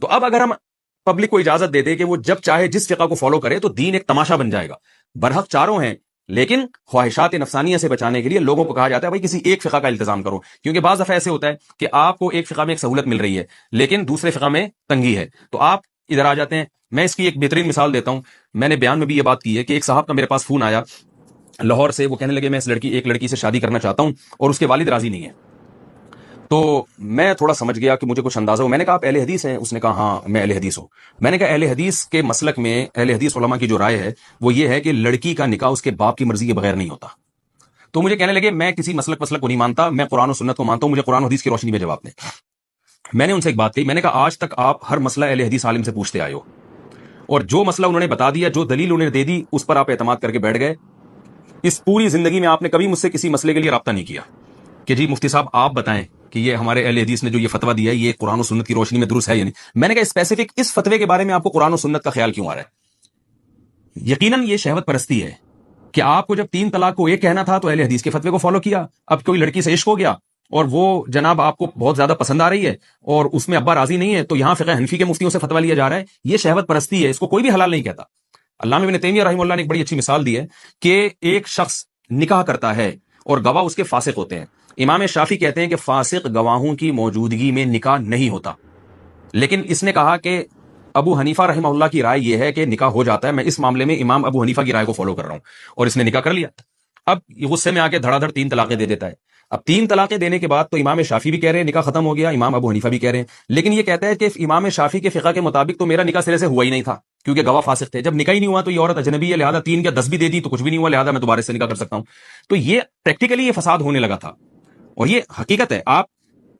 تو اب اگر ہم پبلک کو اجازت دے دے کہ وہ جب چاہے جس فقہ کو فالو کرے تو دین ایک تماشا بن جائے گا. برحق چاروں ہیں، لیکن خواہشات نفسانیہ سے بچانے کے لیے لوگوں کو کہا جاتا ہے بھائی کسی ایک فقہ کا التزام کرو، کیونکہ بعض دفعہ ایسے ہوتا ہے کہ آپ کو ایک فقہ میں ایک سہولت مل رہی ہے لیکن دوسرے فقہ میں تنگی ہے، تو آپ ادھر آ جاتے ہیں. میں اس کی ایک بہترین مثال دیتا ہوں. میں نے بیان میں بھی یہ بات کی ہے کہ ایک صاحب کا میرے پاس فون آیا لاہور سے. وہ کہنے لگے میں ایک لڑکی سے شادی کرنا چاہتا ہوں اور اس کے والد راضی نہیں ہے. تو میں تھوڑا سمجھ گیا کہ مجھے کچھ اندازہ ہو. میں نے کہا آپ اہل حدیث ہیں؟ اس نے کہا ہاں میں اہل حدیث ہوں. میں نے کہا اہل حدیث کے مسلک میں اہل حدیث علماء کی جو رائے ہے وہ یہ ہے کہ لڑکی کا نکاح اس کے باپ کی مرضی کے بغیر نہیں ہوتا. تو مجھے کہنے لگے میں کسی مسلک کو نہیں مانتا، میں قرآن و سنت کو مانتا ہوں، مجھے قرآن و حدیث کی روشنی میں جواب دیں. میں نے ان سے ایک بات کہی، میں نے کہا آج تک آپ ہر مسئلہ اہل حدیث عالم سے پوچھتے آئے ہو اور جو مسئلہ انہوں نے بتا دیا، جو دلیل انہوں نے دے دی، اس پر آپ اعتماد کر کے بیٹھ گئے. اس پوری زندگی میں آپ نے کبھی مجھ سے کسی مسئلے کے لیے رابطہ نہیں کیا کہ جی مفتی صاحب آپ بتائیں کہ یہ ہمارے اہل حدیث نے جو یہ فتویٰ دیا ہے یہ قرآن و سنت کی روشنی میں درست ہے یا نہیں. میں نے کہا اسپیسیفک اس فتوے کے بارے میں آپ کو قرآن و سنت کا خیال کیوں آ رہا ہے؟ یقیناً یہ شہوت پرستی ہے کہ آپ کو جب 3 طلاق کو ایک کہنا تھا تو اہل حدیث کے فتوے کو فالو کیا. اب کوئی لڑکی سے عشق ہو گیا اور وہ جناب آپ کو بہت زیادہ پسند آ رہی ہے اور اس میں ابا راضی نہیں ہے تو یہاں فقہ حنفی کے مفتیوں سے فتویٰ لیا جا رہا ہے. یہ شہوت پرستی ہے، اس کو کوئی بھی حلال نہیں کہتا. علامہ ابن تیمیہ رحمہ اللہ نے ایک بڑی اچھی مثال دی ہے کہ ایک شخص نکاح کرتا ہے اور گواہ اس کے فاسق ہوتے ہیں. امام شافعی کہتے ہیں کہ فاسق گواہوں کی موجودگی میں نکاح نہیں ہوتا، لیکن اس نے کہا کہ ابو حنیفہ رحمہ اللہ کی رائے یہ ہے کہ نکاح ہو جاتا ہے. میں اس معاملے میں امام ابو حنیفہ کی رائے کو فالو کر رہا ہوں اور اس نے نکاح کر لیا. اب غصے میں آ کے دھڑا دھڑ 3 طلاقیں دے دیتا ہے. اب 3 طلاقیں دینے کے بعد تو امام شافعی بھی کہہ رہے ہیں نکاح ختم ہو گیا، امام ابو حنیفہ بھی کہہ رہے ہیں، لیکن یہ کہتا ہے کہ امام شافعی کے فقہ کے مطابق تو میرا نکاح سرے سے ہوا ہی نہیں تھا کیونکہ گواہ فاسق تھے. جب نکاح ہی نہیں ہوا تو یہ عورت اجنبی ہے، لہذا 3 یا 10 بھی دے دی تو کچھ بھی نہیں ہوا، لہذا میں دوبارہ سے نکاح کر سکتا ہوں. تو یہ پریکٹیکلی یہ فساد ہونے لگا تھا اور یہ حقیقت ہے. آپ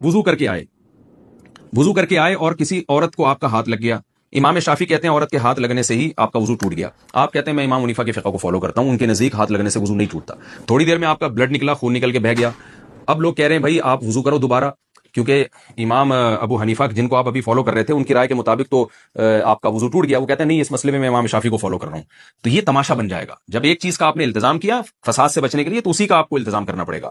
وضو کر کے آئے اور کسی عورت کو آپ کا ہاتھ لگ گیا. امام شافعی کہتے ہیں عورت کے ہاتھ لگنے سے ہی آپ کا وضو ٹوٹ گیا. آپ کہتے ہیں میں امام حنیفہ کے فقہ کو فالو کرتا ہوں، ان کے نزدیک ہاتھ لگنے سے وضو نہیں ٹوٹتا. تھوڑی دیر میں آپ کا بلڈ نکلا، خون نکل کے بہہ گیا. اب لوگ کہہ رہے ہیں بھائی آپ وضو کرو دوبارہ، کیونکہ امام ابو حنیفہ جن کو آپ ابھی فالو کر رہے تھے ان کی رائے کے مطابق تو آپ کا وضو ٹوٹ گیا. وہ کہتے ہیں نہیں اس مسئلے میں امام شافعی کو فالو کر رہا ہوں. تو یہ تماشا بن جائے گا. جب ایک چیز کا آپ نے التزام کیا فساد سے بچنے کے لیے تو اسی کا آپ کو التزام کرنا پڑے گا.